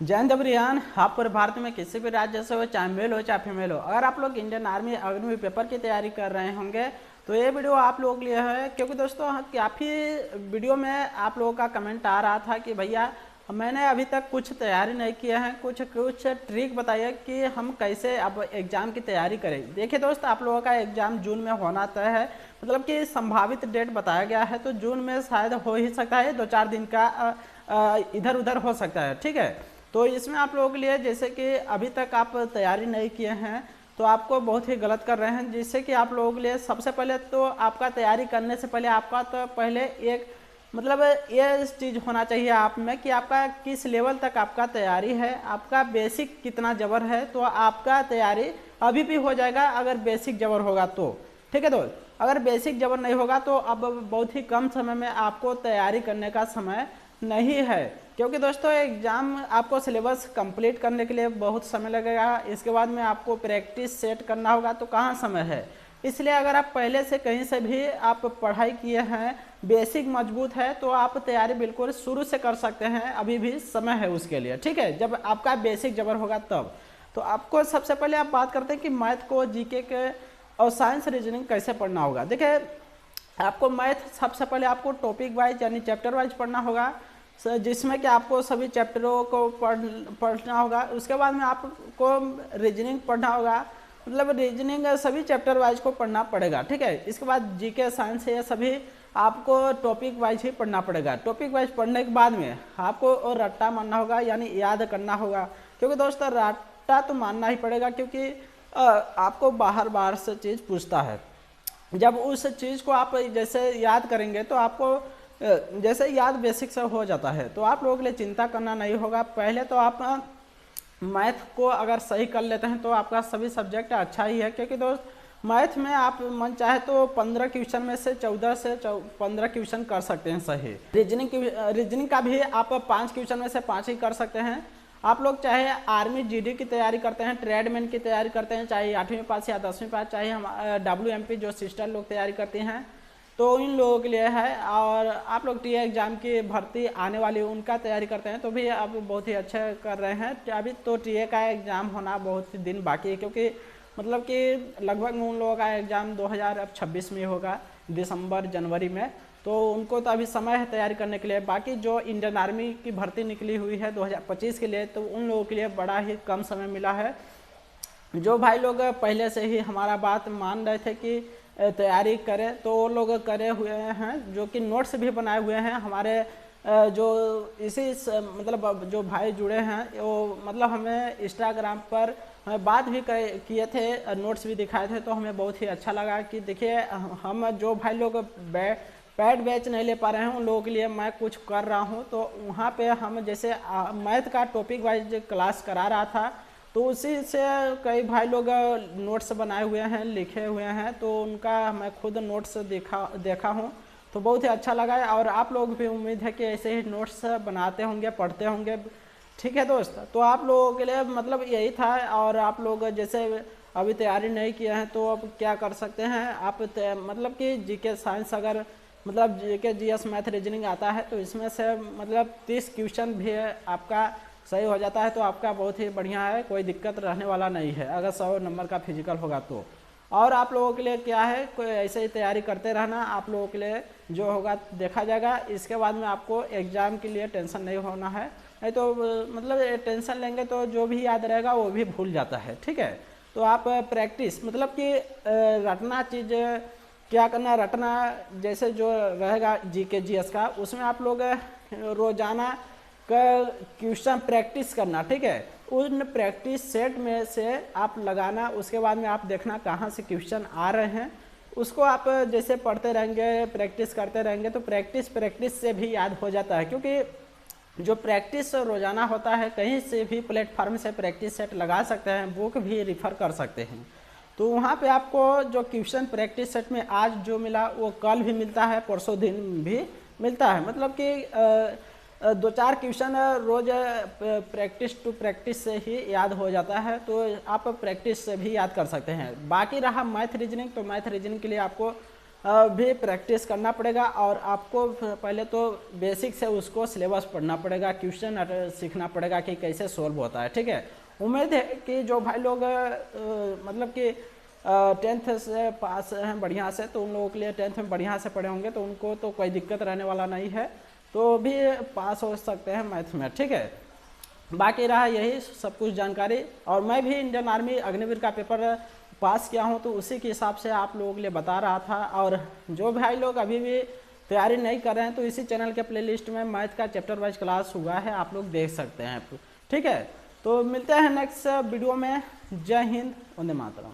जय हिंद एवरीवन। आप पूरे भारत में किसी भी राज्य से हो, चाहे मेल हो चाहे फीमेल हो, अगर आप लोग इंडियन आर्मी अग्निवीर पेपर की तैयारी कर रहे होंगे तो ये वीडियो आप लोगों के लिए है। क्योंकि दोस्तों काफ़ी वीडियो में आप लोगों का कमेंट आ रहा था कि भैया मैंने अभी तक कुछ तैयारी नहीं किया है, कुछ कुछ ट्रिक बताइए कि हम कैसे अब एग्ज़ाम की तैयारी करें। देखिए दोस्त, आप लोगों का एग्ज़ाम जून में होना तय है, मतलब कि संभावित डेट बताया गया है, तो जून में शायद हो ही सकता है, 2-4 दिन का इधर उधर हो सकता है। ठीक है, तो इसमें आप लोगों के लिए जैसे कि अभी तक आप तैयारी नहीं किए हैं तो आपको बहुत ही गलत कर रहे हैं। जिससे कि आप लोगों के लिए सबसे पहले तो आपका तैयारी करने से पहले आपका तो पहले एक मतलब ये चीज़ होना चाहिए आप में कि आपका किस लेवल तक आपका तैयारी है, आपका बेसिक कितना जबर है, तो आपका तैयारी अभी भी हो जाएगा अगर बेसिक जबर होगा तो। ठीक है दोस्त, अगर बेसिक जबर नहीं होगा तो अब बहुत ही कम समय में आपको तैयारी करने का समय नहीं है। क्योंकि दोस्तों एग्ज़ाम आपको सिलेबस कंप्लीट करने के लिए बहुत समय लगेगा, इसके बाद में आपको प्रैक्टिस सेट करना होगा, तो कहाँ समय है। इसलिए अगर आप पहले से कहीं से भी आप पढ़ाई किए हैं, बेसिक मजबूत है, तो आप तैयारी बिल्कुल शुरू से कर सकते हैं, अभी भी समय है उसके लिए। ठीक है, जब आपका बेसिक जबर होगा तब। तो आपको सबसे पहले आप बात करते हैं कि मैथ को, जीके के और साइंस रीजनिंग कैसे पढ़ना होगा। देखिए, आपको मैथ सबसे पहले आपको टॉपिक वाइज यानी चैप्टर वाइज पढ़ना होगा, जिसमें कि आपको सभी चैप्टरों को पढ़ना होगा। उसके बाद में आपको रीजनिंग पढ़ना होगा, मतलब रीजनिंग सभी चैप्टर वाइज को पढ़ना पड़ेगा। ठीक है, इसके बाद जीके, साइंस, ये सभी आपको टॉपिक वाइज ही पढ़ना पड़ेगा। टॉपिक वाइज पढ़ने के बाद में आपको और रट्टा मारना होगा, यानी याद करना होगा। क्योंकि दोस्तों रट्टा तो मानना ही पड़ेगा, क्योंकि आपको बाहर बाहर से चीज़ पूछता है। जब उस चीज़ को आप जैसे याद करेंगे तो आपको जैसे याद बेसिक से हो जाता है, तो आप लोगों के लिए चिंता करना नहीं होगा। पहले तो आप मैथ को अगर सही कर लेते हैं तो आपका सभी सब्जेक्ट अच्छा ही है। क्योंकि दोस्त मैथ में आप मन चाहे तो 15 क्वेश्चन में से 14 से 15 क्वेश्चन कर सकते हैं सही। रीजनिंग का भी आप 5 क्वेश्चन में से 5 ही कर सकते हैं। आप लोग चाहे आर्मी जीडी की तैयारी करते हैं, ट्रेडमैन की तैयारी करते हैं, चाहे 8वीं पास या 10वीं पास, चाहे हम WMP जो सिस्टर लोग तैयारी करती हैं, तो इन लोगों के लिए है। और आप लोग टीए एग्ज़ाम की भर्ती आने वाली उनका तैयारी करते हैं तो भी आप बहुत ही अच्छे कर रहे हैं। अभी तो टीए का एग्ज़ाम होना बहुत ही दिन बाकी है, क्योंकि मतलब कि लगभग उन लोगों का एग्ज़ाम 2026 में होगा, दिसंबर जनवरी में, तो उनको तो अभी समय है तैयारी करने के लिए। बाकी जो इंडियन आर्मी की भर्ती निकली हुई है 2025 के लिए, तो उन लोगों के लिए बड़ा ही कम समय मिला है। जो भाई लोग पहले से ही हमारा बात मान रहे थे कि तैयारी करें, तो वो लोग करे हुए हैं, जो कि नोट्स भी बनाए हुए हैं हमारे जो इसी मतलब जो भाई जुड़े हैं, वो मतलब हमें इंस्टाग्राम पर हमें बात भी किए थे, नोट्स भी दिखाए थे, तो हमें बहुत ही अच्छा लगा कि देखिए हम जो भाई लोग पैड बैच नहीं ले पा रहे हैं उन लोगों के लिए मैं कुछ कर रहा हूं। तो वहाँ पे हम जैसे मैथ का टॉपिक वाइज क्लास करा रहा था, तो उसी से कई भाई लोग नोट्स बनाए हुए हैं, लिखे हुए हैं, तो उनका मैं खुद नोट्स देखा हूँ, तो बहुत ही अच्छा लगा है। और आप लोग भी उम्मीद है कि ऐसे ही नोट्स बनाते होंगे, पढ़ते होंगे। ठीक है दोस्त, तो आप लोगों के लिए मतलब यही था। और आप लोग जैसे अभी तैयारी नहीं किए हैं तो अब क्या कर सकते हैं आप, मतलब कि जीके साइंस अगर मतलब जीके जीएस मैथ रीजनिंग आता है तो इसमें से मतलब 30 क्वेश्चन भी आपका सही हो जाता है, तो आपका बहुत ही बढ़िया है, कोई दिक्कत रहने वाला नहीं है अगर 100 नंबर का फिजिकल होगा तो। और आप लोगों के लिए क्या है, कोई ऐसे ही तैयारी करते रहना, आप लोगों के लिए जो होगा देखा जाएगा। इसके बाद में आपको एग्ज़ाम के लिए टेंशन नहीं होना है, नहीं तो मतलब टेंशन लेंगे तो जो भी याद रहेगा वो भी भूल जाता है। ठीक है, तो आप प्रैक्टिस मतलब कि रटना चीज़ क्या करना, रटना जैसे जो रहेगा जीके जीएस का, उसमें आप लोग रोजाना का क्वेश्चन प्रैक्टिस करना। ठीक है, उन प्रैक्टिस सेट में से आप लगाना, उसके बाद में आप देखना कहाँ से क्वेश्चन आ रहे हैं, उसको आप जैसे पढ़ते रहेंगे, प्रैक्टिस करते रहेंगे, तो प्रैक्टिस से भी याद हो जाता है। क्योंकि जो प्रैक्टिस रोजाना होता है, कहीं से भी प्लेटफार्म से प्रैक्टिस सेट लगा सकते हैं, बुक भी रिफ़र कर सकते हैं, तो वहाँ पे आपको जो क्वेश्चन प्रैक्टिस सेट में आज जो मिला वो कल भी मिलता है, परसों दिन भी मिलता है। मतलब कि 2-4 क्वेश्चन रोज प्रैक्टिस टू प्रैक्टिस से ही याद हो जाता है, तो आप प्रैक्टिस से भी याद कर सकते हैं। बाकी रहा मैथ रीजनिंग, तो मैथ रीजनिंग के लिए आपको भी प्रैक्टिस करना पड़ेगा और आपको पहले तो बेसिक से उसको सिलेबस पढ़ना पड़ेगा, क्वेश्चन सीखना पड़ेगा कि कैसे सोल्व होता है। ठीक है, उम्मीद है कि जो भाई लोग मतलब कि 10th से पास हैं बढ़िया से, तो उन लोगों के लिए 10th में बढ़िया से पढ़े होंगे तो उनको तो कोई दिक्कत रहने वाला नहीं है, तो भी पास हो सकते हैं मैथ में। ठीक है, बाकी रहा यही सब कुछ जानकारी। और मैं भी इंडियन आर्मी अग्निवीर का पेपर पास किया हूं, तो उसी के हिसाब से आप लोगों के लिए बता रहा था। और जो भाई लोग अभी भी तैयारी नहीं कर रहे हैं तो इसी चैनल के प्लेलिस्ट में मैथ का चैप्टर वाइज क्लास हुआ है, आप लोग देख सकते हैं। ठीक है, तो मिलते हैं नेक्स्ट वीडियो में। जय हिंद, वंदे मातरम।